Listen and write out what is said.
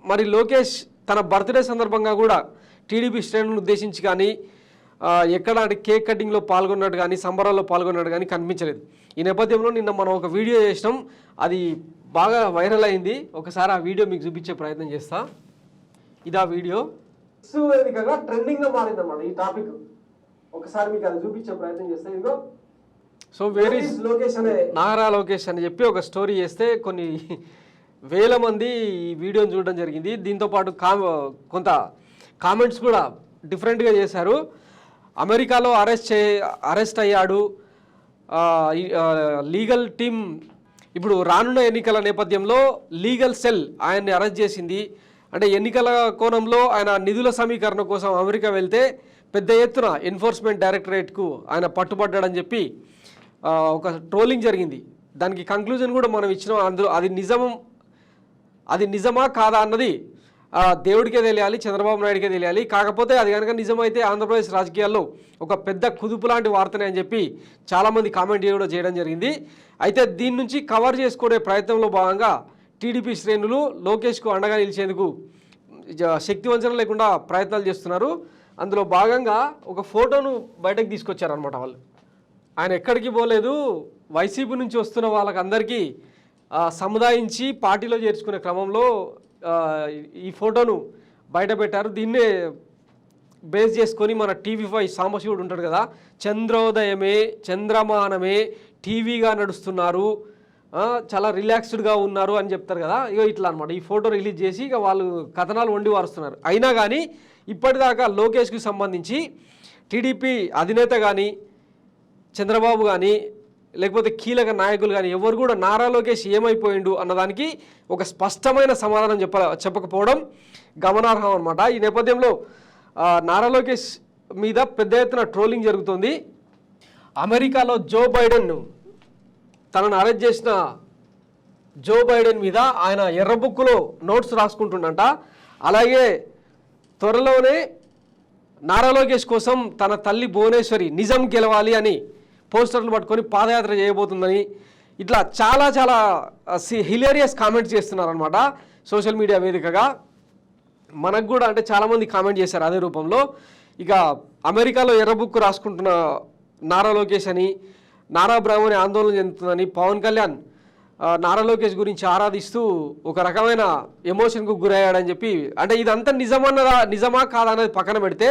మరి లోకేష్ తన బర్త్డే సందర్భంగా కూడా టీడీపీ శ్రేణులను ఉద్దేశించి కానీ ఎక్కడ అంటే కేక్ కటింగ్లో పాల్గొన్నట్టు కానీ సంబరాల్లో పాల్గొన్నట్టు కానీ కనిపించలేదు. ఈ నేపథ్యంలో నిన్న మనం ఒక వీడియో చేసినాం, అది బాగా వైరల్ అయింది. ఒకసారి ఆ వీడియో మీకు చూపించే ప్రయత్నం చేస్తా. ఇది ఆ వీడియో వేదికగా ట్రెండింగ్గా మారిందన్నమాట ఈ టాపిక్. ఒకసారి మీకు అది చూపించే ప్రయత్నం చేస్తా. ఇదిగో సో వేర్ ఈస్ లోకేష్ అనే నారా లోకేష్ అని చెప్పి ఒక స్టోరీ చేస్తే కొన్ని వేల మంది ఈ వీడియోని చూడడం జరిగింది. దీంతోపాటు కొంత కామెంట్స్ కూడా డిఫరెంట్గా చేశారు. అమెరికాలో అరెస్ట్ అయ్యాడు, లీగల్ టీమ్ ఇప్పుడు రానున్న ఎన్నికల నేపథ్యంలో లీగల్ సెల్ ఆయన్ని అరెస్ట్ చేసింది. అంటే ఎన్నికల కోణంలో ఆయన నిధుల సమీకరణ కోసం అమెరికా వెళ్తే పెద్ద ఎత్తున ఎన్ఫోర్స్మెంట్ డైరెక్టరేట్కు ఆయన పట్టుబడ్డాడని చెప్పి ఒక ట్రోలింగ్ జరిగింది. దానికి కంక్లూజన్ కూడా మనం ఇచ్చినాం. అందులో అది నిజమా కాదా అన్నది దేవుడికే తెలియాలి, చంద్రబాబు నాయుడికే తెలియాలి. కాకపోతే అది కనుక నిజమైతే ఆంధ్రప్రదేశ్ రాజకీయాల్లో ఒక పెద్ద కుదుపు లాంటి వార్తనే అని చెప్పి చాలామంది కామెంట్ కూడా చేయడం జరిగింది. అయితే దీని నుంచి కవర్ చేసుకునే ప్రయత్నంలో భాగంగా టీడీపీ శ్రేణులు లోకేష్కు అండగా నిలిచేందుకు శక్తి వంచన లేకుండా ప్రయత్నాలు చేస్తున్నారు. అందులో భాగంగా ఒక ఫోటోను బయటకు తీసుకొచ్చారనమాట వాళ్ళు. ఆయన ఎక్కడికి పోలేదు, వైసీపీ నుంచి వస్తున్న వాళ్ళకందరికీ సముదాయించి పార్టీలో చేర్చుకునే క్రమంలో ఈ ఫోటోను బయట పెట్టారు. దీన్నే బేస్ చేసుకొని మన టీవీ5 సాంబశివుడు ఉంటాడు కదా, చంద్రోదయమే చంద్రమానమే టీవీగా నడుస్తున్నారు, చాలా రిలాక్స్డ్గా ఉన్నారు అని చెప్తారు కదా. ఇక ఇట్లా అనమాట ఈ ఫోటో రిలీజ్ చేసి ఇక వాళ్ళు కథనాలు వండి వారుస్తున్నారు. అయినా కానీ ఇప్పటిదాకా లోకేష్కి సంబంధించి టీడీపీ అధినేత కానీ చంద్రబాబు కానీ లేకపోతే కీలక నాయకులు కానీ ఎవరు కూడా నారా లోకేష్ ఏమైపోయిండు అన్నదానికి ఒక స్పష్టమైన సమాధానం చెప్పకపోవడం గమనార్హం అనమాట. ఈ నేపథ్యంలో నారా లోకేష్ మీద పెద్ద ఎత్తున ట్రోలింగ్ జరుగుతుంది. అమెరికాలో జో బైడెన్ తనను అరెస్ట్ చేసిన జో బైడెన్ మీద ఆయన ఎర్రబుక్కులో నోట్స్ రాసుకుంటుండంట. అలాగే త్వరలోనే నారా లోకేష్ కోసం తన తల్లి భువనేశ్వరి నిజం గెలవాలి అని పోస్టర్లు పట్టుకొని పాదయాత్ర చేయబోతుందని ఇట్లా చాలా చాలా హిలేరియస్ కామెంట్స్ చేస్తున్నారనమాట సోషల్ మీడియా వేదికగా. మనకు కూడా అంటే చాలామంది కామెంట్ చేశారు అదే రూపంలో. ఇక అమెరికాలో ఎర్రబుక్కు రాసుకుంటున్న నారా లోకేష్ అని, నారా బ్రాహ్మణి ఆందోళన చెందుతుందని, పవన్ కళ్యాణ్ నారా లోకేష్ గురించి ఆరాధిస్తూ ఒక రకమైన ఎమోషన్కు గురయ్యాడని చెప్పి, అంటే ఇదంతా నిజమా కాదా అనేది పక్కన పెడితే